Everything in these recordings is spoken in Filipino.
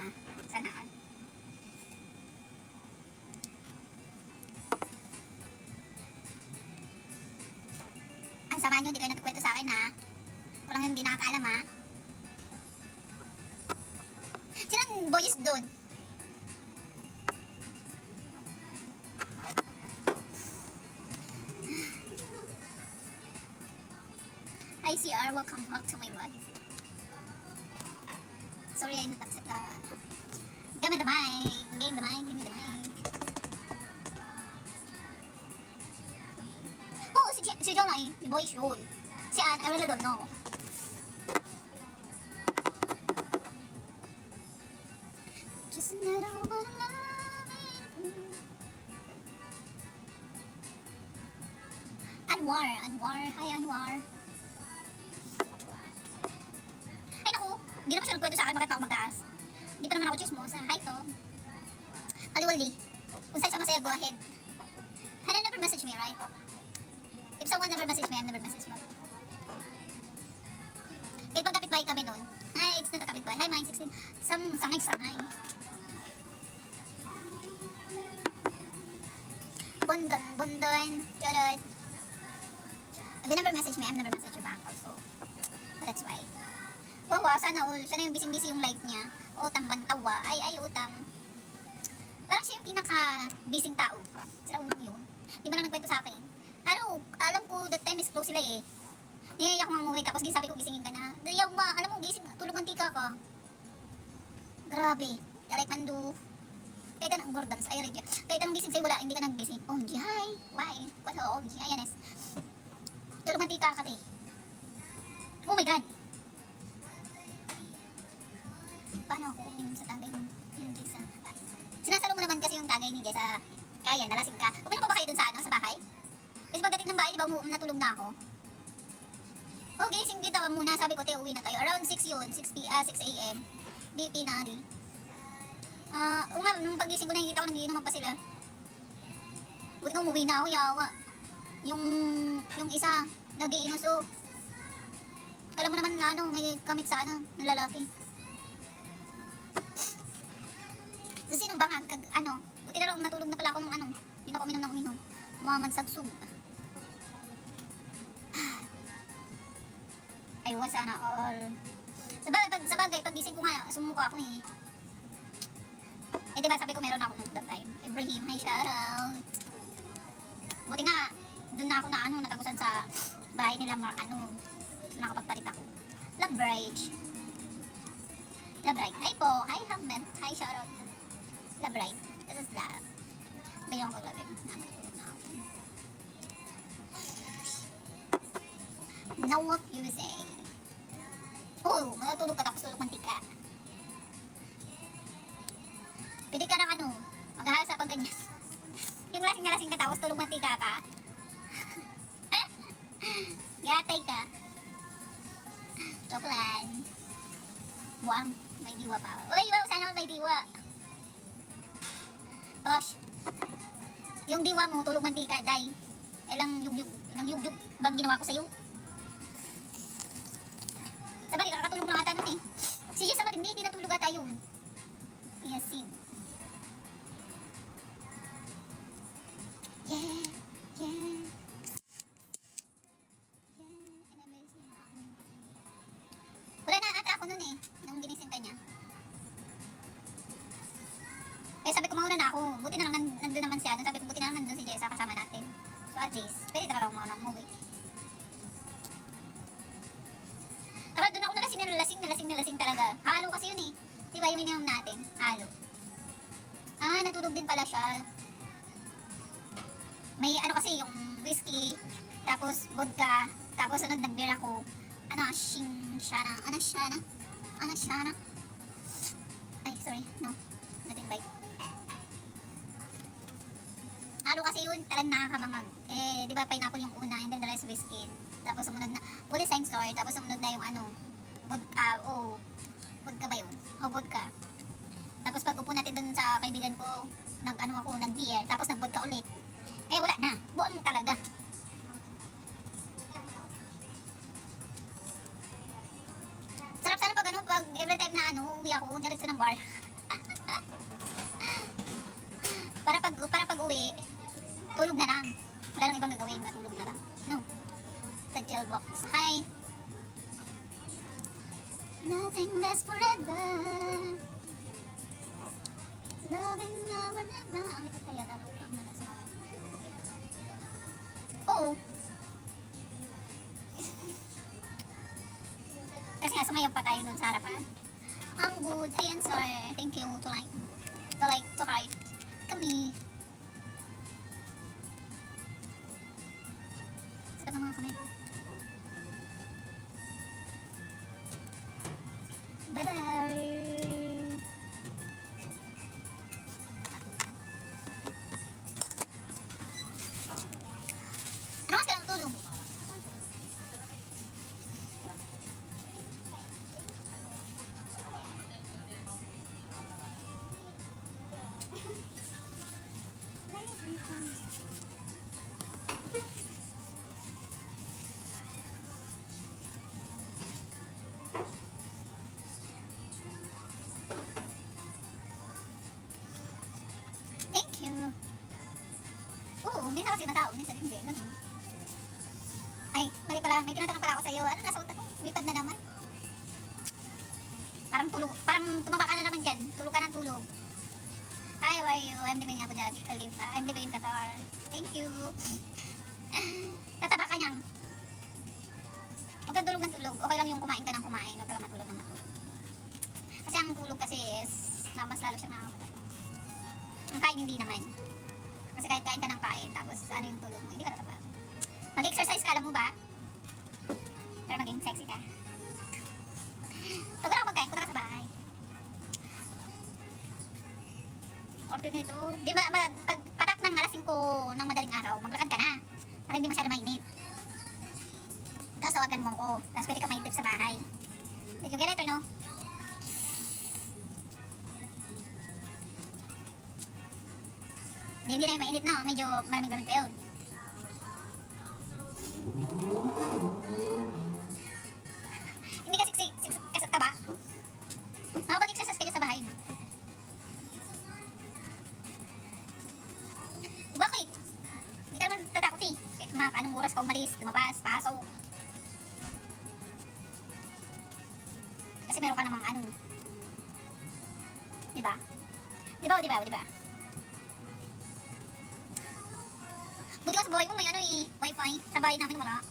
ba? Sana all. Ang sama nyo, hindi kayo nagkwento sa akin ha. Walang hindi nakakaalam ha. Sinang boys doon? Hi CR, welcome back to my life. Sorry, I not accept give me the mic. Give me the mic. Oh, si John ay, boys yun. Si Anne, I really don't know. Just another one loving. Anwar. Hi Anwar. Ay naku, hindi naman siya nagkwento sa akin bakit ako magtaas. Hindi pa naman ako chismosa. Hi Tom. Aliwali. Kung saan siya masaya, go ahead. Hannah never message me, right? If someone never message me, I've never messaged you. Kahit pag kapitbahay kami nun. Hi, it's not a kapitbahay. Hi, mine 16. Sangay. Bondon. Charot. If they never message me, I've never messaged you back also. That's why. Wow, sana all. Siya na yung busy yung life niya. Utang bantawa. Ay, utang. Parang siya yung pinaka-busy tao. Sila ulo yun. Di ba na nagkwento sa akin? Alam ko that time is close sila eh. Niyaya ko mamuwi tapos sabi ko gisingin ka na. Dayaw ba? Alam mo, gising, tulog ang tika ka. Grabe. Direct mando. Kahit anong gordans, ay regya. Kahit anong gising sa'yo, wala, hindi ka nang gising. OMG, hi. Why? What ho, OMG, ayan es. Tulog ang tika ka eh. Oh my God. Paano ako uminom sa tagay yung Jessa? Sinasalo mo naman kasi yung tagay ni Jessa. Kaya, nalasing ka. Uminom pa ba kayo dun sa bahay? Kasi pagdating ng bahay, di ba natulog na ako? Okay, gising kita muna. Sabi ko, uwi na tayo. Around 6 yun, 6 a.m. BP na rin. Nung pagising ko nakikita ko, nagiinuman pa sila. Buti ko umuwi na ako, yawa. Yung isa, nagiinom. So, alam mo naman nga, may kamit sa ng lalaki. So, sino ba nga, buti na lang, natulog na pala ako nung hindi na ako uminom. Mamansag-sug. Ay, sana all. Sa bagay, pag gising ko nga, sumuka ako eh. Eh, diba sabi ko meron ako nung that time. Ibrahim, hi, shoutout. Buti nga, dun na ako natagusan sa bahay nila, nakapagpalit ako. Love Bridge. Hi po, hi Hammet, hi, shoutout. Love Bridge, this is love. Bayan ko love. Now what you say? Oh, matutulog ka tapos tulog mantika. Pwede ka ng maghahasa pag ganyan. Yung lasing ka tapos tulog mantika ka. Gatay ka. Joke lang. Buwang, may diwa pa. Uy, wow, sana may diwa. Tosh. Yung diwa mo, tulog mantika, day. Ilang yugyug bang ginawa ko sa'yo? Sabay, kakatulog na ata nun eh. Si Jess naman, hindi natulog ata yun. Yes, see. Yeah. Wala na ata ako nun eh, nung ginising ka niya. Eh sabi ko mauna na ako, buti na lang nandun naman siya. Sabi ko buti na lang nandun si Jessa kasama natin. So at least, pwede talaga ako mauna umuwi. Tara, doon ako nalasing talaga. Halo kasi yun eh. Diba yung ininom natin? Halo. Natulog din pala siya. May kasi yung whiskey, tapos vodka, tapos sunod nag-beer ako. Shana. Ay, sorry, no. Natin bite. Halo kasi yun, talagang nakakabangag. Eh, di ba pineapple yung una, and then the rest whiskey. Tapos sumunod na, fully same story, tapos sumunod na yung vodka ba yun? Vodka. Tapos pag upo natin dun sa kaibigan ko, nag-beer, tapos nag-vodka ulit. Eh, wala na. Buwan mo talaga. Sarap sana pag every time na uuwi ako, diretso ng bar. uwi, tulog na lang. Wala nang ibang gagawin, matulog na lang. No. Sa chill box. Hi! Nothing lasts forever. Loving now and ever. Ang ito kaya dapat ang nasa. Oo. Kasi nga sumayaw pa tayo nun sa harapan. Ang good. Ayan, sir. Thank you to heart kami. Saka na mga kami. Bye-bye. Ano mas ka lang tulong? Thank you. Oo, minsan kasi na tao, minsan hindi. Ganun. Ay, mali pala. May tinatanong pala ako sa'yo. Ano nasa utak ko? Lipad na naman. Parang tulog. Parang tumaba ka na naman dyan. Tulog ka ng tulog. Hi, how are you? I'm living Abu Dhabi, Khalifa. I'm living in Qatar. Thank you. Tataba ka niyang. Huwag kang tulog ng tulog. Okay lang yung kumain ka ng kumain. Huwag ka lang matulog ng matulog. Kasi ang tulog kasi is, mas lalo siya nakakatulog. Ang kain hindi naman. Kasi kahit kain ka ng kain, tapos ano yung tulog mo, hindi ka tataba. Mag-exercise ka, alam mo ba? Pero maging sexy ka. Pag ako magkain, punta ka sa bahay. Order nito. Di ba, pag patak ng alas 5 ng madaling araw, maglakad ka na. Para hindi masyado mainit. Tapos tawagan mo ko. Tapos pwede ka mainit sa bahay. Did you get it or no? Hindi na yung mainit na. Medyo malamig-lamig pa yun. Hindi kasi kasi ka ba? Makapag-exercise kayo sa bahay. Bakit? Hindi ka naman tatakot eh. Kahit anong oras ka umalis, lumabas, pasok. Kasi meron ka namang ano. Diba? Diba? Buti ka sa buhay mo may ano eh, wifi. Sa bahay namin wala.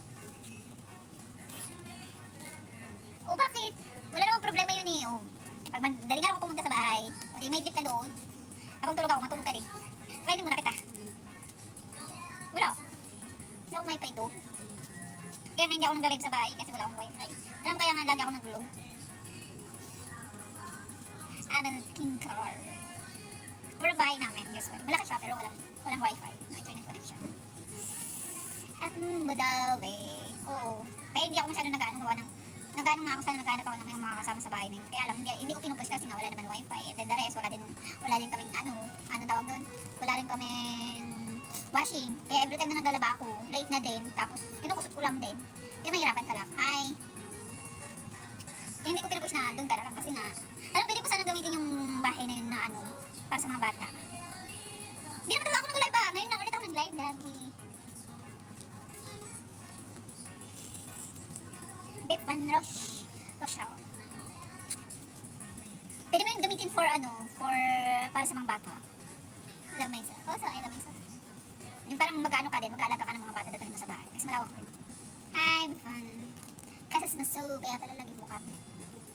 O bakit? Wala namang problema yun eh. O, pag dali nga ako pumunta sa bahay, o di may trip ka doon. Kapag tulog ako, matulog ka rin. Pwede muna kita. Wala. Wala akong wifi ito. Kaya hindi ako nag-live sa bahay kasi wala akong wifi. Alam kaya nga lagi ako nag-vlog. Anong king car. Pero bahay namin, yes, malaki siya pero walang wifi. No internet connection. At Badawi. Oo. Kaya hindi ako masyado nag-ano nga ako sana nag-hanap ako ng mga kasama sa bahay na yun. Kaya alam, hindi ko pinupost kasi nga wala naman wifi. And then the rest, wala din kaming ano tawag doon? Wala rin kaming washing. Kaya every time na naglalaba ako, late na din. Tapos, kinukusot ko lang din. Kaya mahirapan ka lang. Kaya hindi ko pinupost na doon ka lang kasi nga, pwede ko sana gamitin yung bahay na yun na para sa mga bata. Hindi naman ako nag-live ba? Ngayon na ulit ako nag-live lagi. Beef and rush hour. Pwede mo yung gamitin for para sa mga bata. Lamesa. Lamesa. Yung parang mag-ano ka din, mag-aalaga ka ng mga bata dito mo sa bahay. Kasi malawak din. I'm fun. Kasi sinasolo, kaya pala lagi mo kami.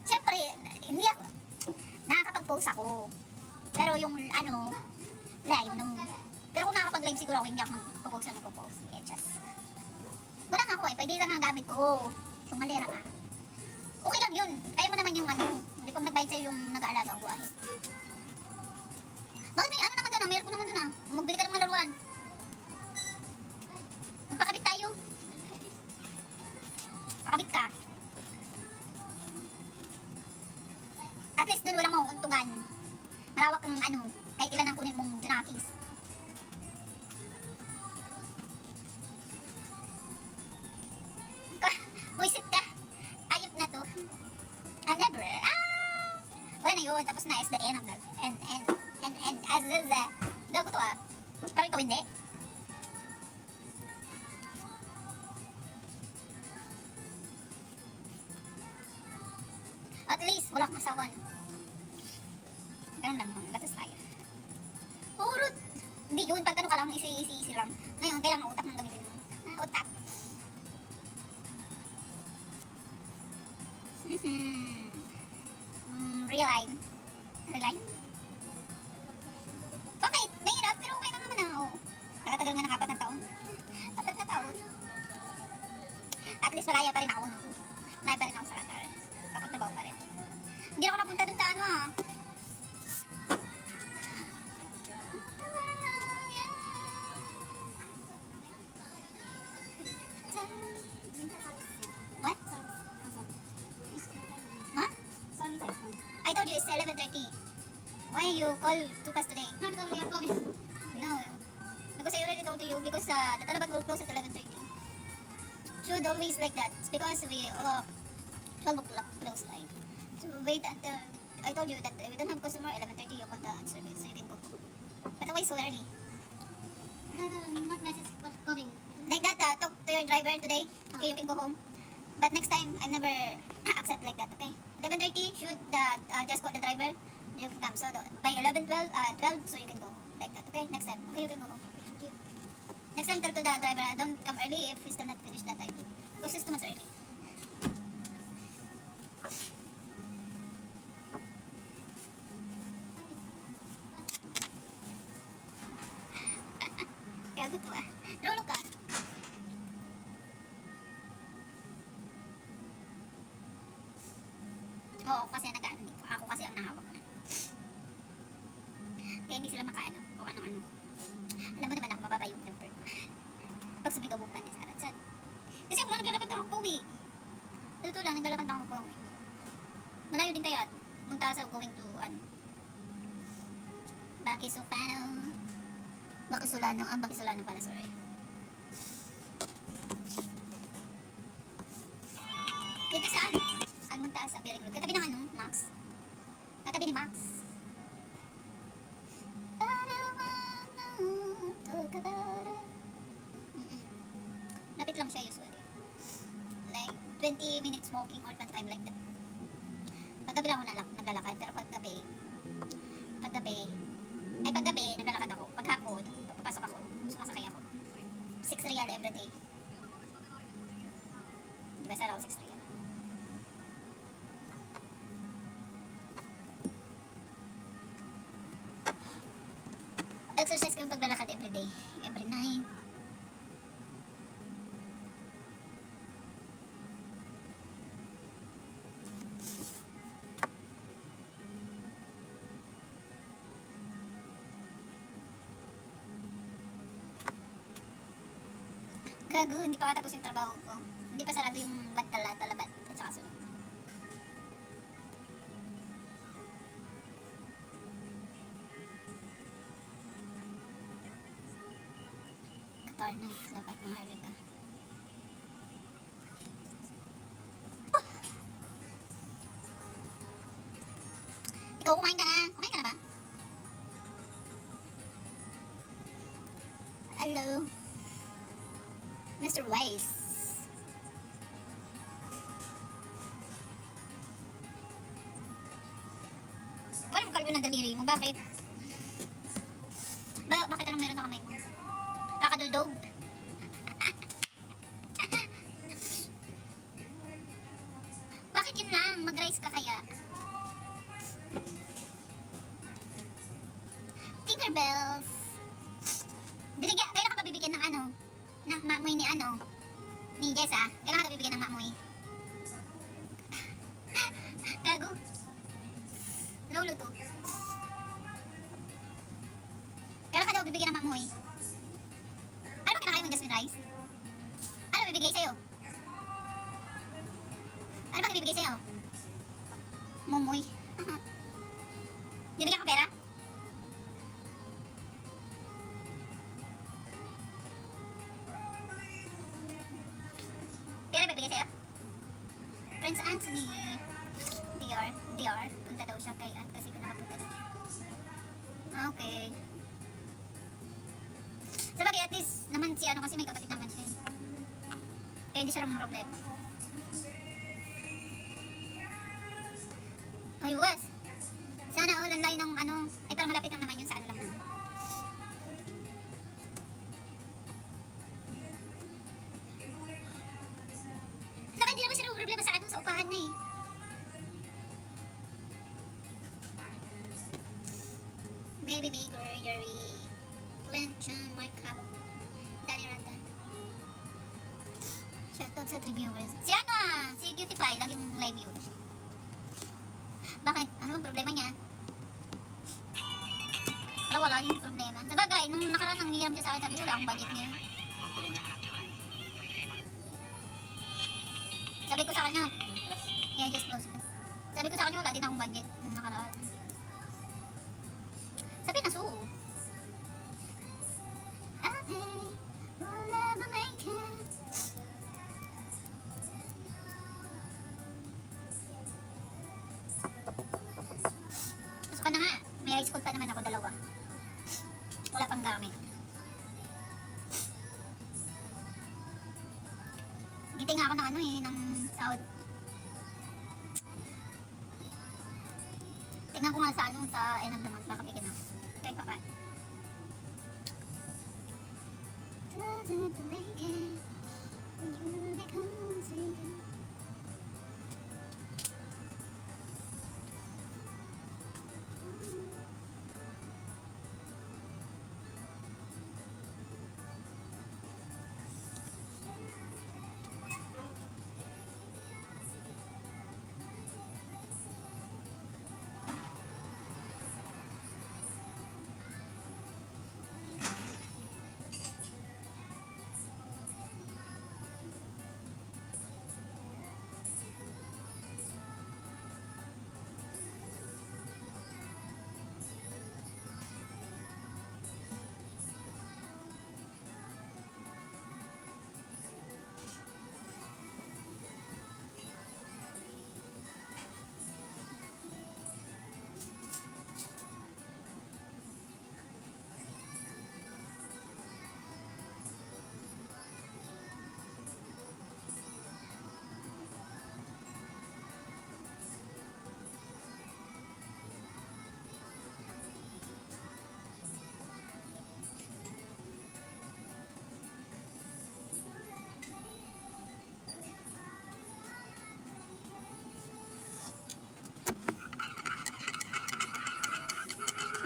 Siyempre, hindi ako, nakakapag-post ako. Pero yung live nung, pero kung nakakapag-live siguro ako, hindi ako magpo-post. Yeah, just, wala nga ako pwede lang ang gamit ko. Sumalera ka. Okay lang yun. Kaya mo naman yung hindi pag nagbayad sa'yo yung nag-aalaga ang buhay. Bakit may naman doon meron ko naman doon magbili ka ng mga laruan. Magpakabit tayo. Pakabit ka. At least doon walang mauuntungan. Malawak kang kahit ilan ang kunin mong junakis. Buisit ka. Ayop na to. Never. Wala na yun. Tapos na is the end of the end as the daw ko to Pero ikaw hindi. At least, wala kang asawa. Ganun lang, gatas tayo. Puro, hindi yun, pag ano ka lang, easy lang. Ngayon, kailangan utak ng gamitin mo. Utak. Real line. Real line? Okay, nahirap, pero okay lang naman na. Oh. Nakatagal nga ng 4 na taon. 4 na taon. At least malaya pa rin ako. No? Malaya pa rin ako sa Qatar. Kapagtrabaho pa rin. Hindi ako napunta dun sa ano ah. What? Huh? I told you it's 11:30. Why you call too fast today? No, because we are closing. No. Because I already told you because the Talabat will close at 11:30. Should always like that. It's because we 12 o'clock close like. So wait until I told you that we don't have customer 11:30 you call the service so you can go. But why so early? What message was coming? Like that, talk to your driver today. Okay, you can go home. But next time, I never accept like that, okay? 11:30, should just call the driver. You can come. So by 11, 12, 12, so you can go. Like that, okay? Next time, okay, you can go home. Thank you. Next time, tell to the driver, don't come early if he's still not finished that time. Because it's too much early. Kaya gusto ah. Lolo ka. Oo, kasi ako kasi ang nahawak na. Kaya hindi sila makaano, o ano-ano. Alam mo naman ako, mababa yung temper ko. Pag sumigabukan ni Sarah, sad. Kasi ako naglalakad ako po eh. Totoo lang, naglalakad ako po eh. Malayo din kaya, munta sa going to, Bakisupano. Bakisulano pala, sorry. Dito saan? Saan munta sa very good. Katabi ng Max. Katabi ni Max. Lapit lang siya usually. Like, 20 minutes walking or 25 like that. Paggabi lang ako naglalakad. Pero paggabi, naglalakad ako. Paghapon, papasok ako. Sumasakay ako. 6 real everyday. Diba sa raw 6 real? Exercise ko yung paglalakad everyday. Every night. Gago, hindi pa katapos yung trabaho ko. Hindi pa sarado yung talabat at saka sunod. Qatar na, dapat mahali ka. Ikaw, kumain ka na? Kumain ka na ba? Hello? Mr. Weiss. Wala mo kalbo ng daliri mo. Bakit? Bakit anong meron na kamay mo? Kakaduldog? Bakit yun lang? Mag-rice ka kaya? Tinkerbells. Kailan ka ba bibigyan ng ng mamoy ni Jessa? Kailan ka bibigyan ng mamoy? Gago. Lolo to. Kailan ka daw bibigyan ng mamoy? Ano ba kinakain mo, Jasmine Rice? Ano bibigay sa'yo? Ano ba bibigay sa'yo? Mamoy. Bibigyan ka pera? Pera bibigay sa'yo? Prince Anthony. DR. Punta daw siya kay Aunt kasi kung nakapunta na. Okay. si ano kasi may kapatid naman siya. Kaya hindi siya namang problema. Ay, was. Sana all ang layo ng ano. Ay, parang malapit lang naman yun sa ano lang. Saka hindi naman siya namang problema sa ano, sa upahan na eh. Baby Baker, Yuri, Clint, John, Mark Cup, Danny Randa. Shoutout sa reviewers. Si ano si Beautify, laging live yun. Bakit? Ano ang problema niya? Wala din problema. Sabagay, nung nakaraan ang niram siya sa akin, sabi ko, wala akong budget niya. Sabi ko sa kanya, yeah, just close. Sabi ko sa kanya, wala din akong budget nung nakaraan. Sabi na, so. Will never make it. Pasok ka na nga. May high school pa naman ako, dalawa. Wala pang gamit. Giti nga ako ng ano eh, ng sahod. Tignan ko nga sa ano, sa end of the month, baka bigyan ako. Kaya pa pa. Doesn't make it when you become single.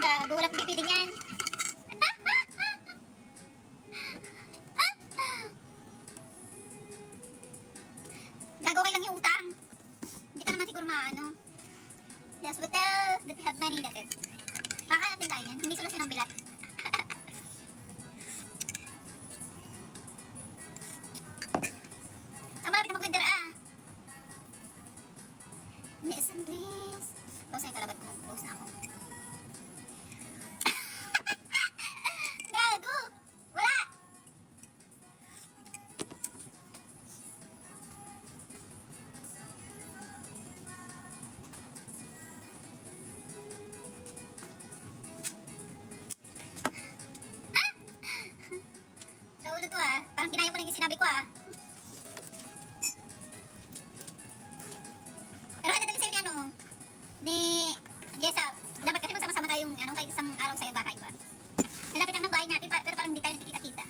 Gago, walang pipili niyan. Gago, okay lang yung utang. Hindi ka naman siguro maano. The hospital that have money that is. Kakahanapin tayo yan. Hindi solusyon ng bilat. Malapit na mag-winter ah. Listen please. Close na yung kalabat ko. Close na ako. Gago! Wala! Sa ulo to ah. Parang kinaya ko na yung sinabi ko ah. Pero ano talaga sa'yo ni ano? Ni Jessa. Dapat kasi magsama-sama tayong ano, kahit isang araw sa'yo baka iba. Nalapit lang ng bahay natin pero parang hindi tayo nakikita-kita.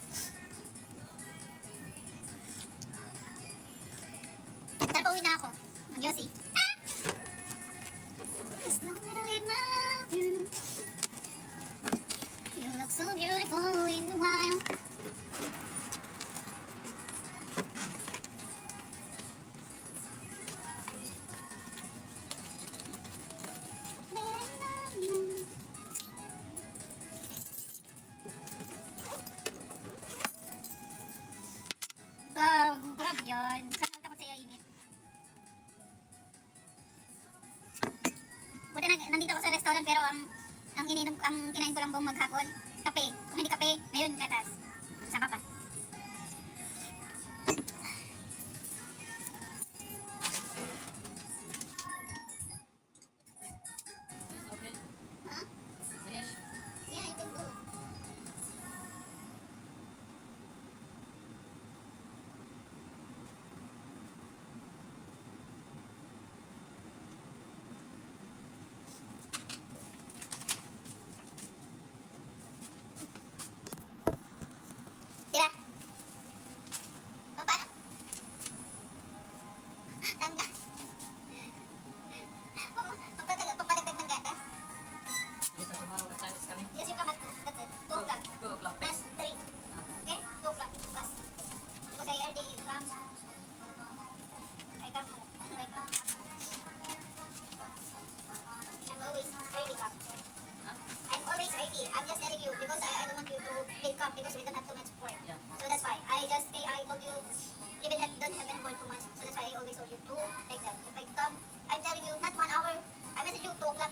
Tara, pauwi na ako. Mag-Yossi. As long as I love you. You look so beautiful in the wild. Grab yun. Saan takot sa'yo init? Buti na, nandito ako sa restaurant pero ang kinain ko lang buong maghapon. Kape. Kung hindi kape, ngayon gatas. Saka pa. Huh? Yeah, I can go.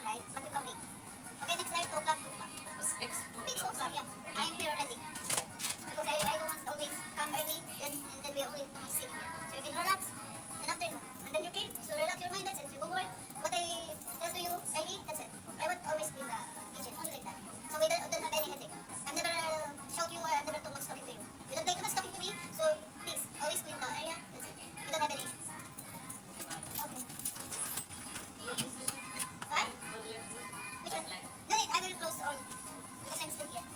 o'clock, right? But you come late. Okay, next night, 2 o'clock, 2 o'clock. Okay, 2 o'clock, yeah. I am here already. Because I don't want to always come early, and then we always sitting here. So you can relax, and after, and then you came, so relax your mind, that's it. You go work, what I tell to you early, that's it. I would always be in the kitchen, only like that. So we don't have any headache. I've never shout you or I've never too much talking to you. You don't take too much talking to me, so please, always clean the area, that's it. You don't have any issues. Okay. What? Which one? No, I will close all. Because I'm still here.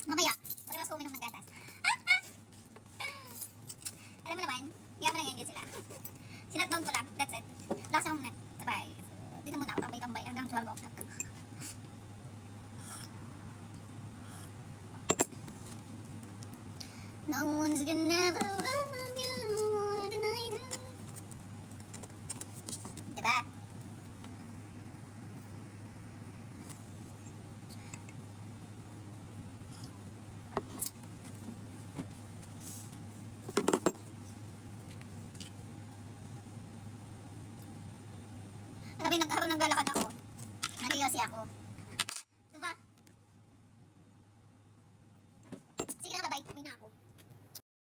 Mamaya, pagkas ko uminom ng gatas. Alam mo naman, yaman na ngayon sila. Sinatdown ko lang, that's it. Last akong net, sabay. Di na muna ako tambay-tambay hanggang 12 o'clock. No one's gonna never love you more than I do. Diba? Habang naglalakad ako, nag-iossi ako.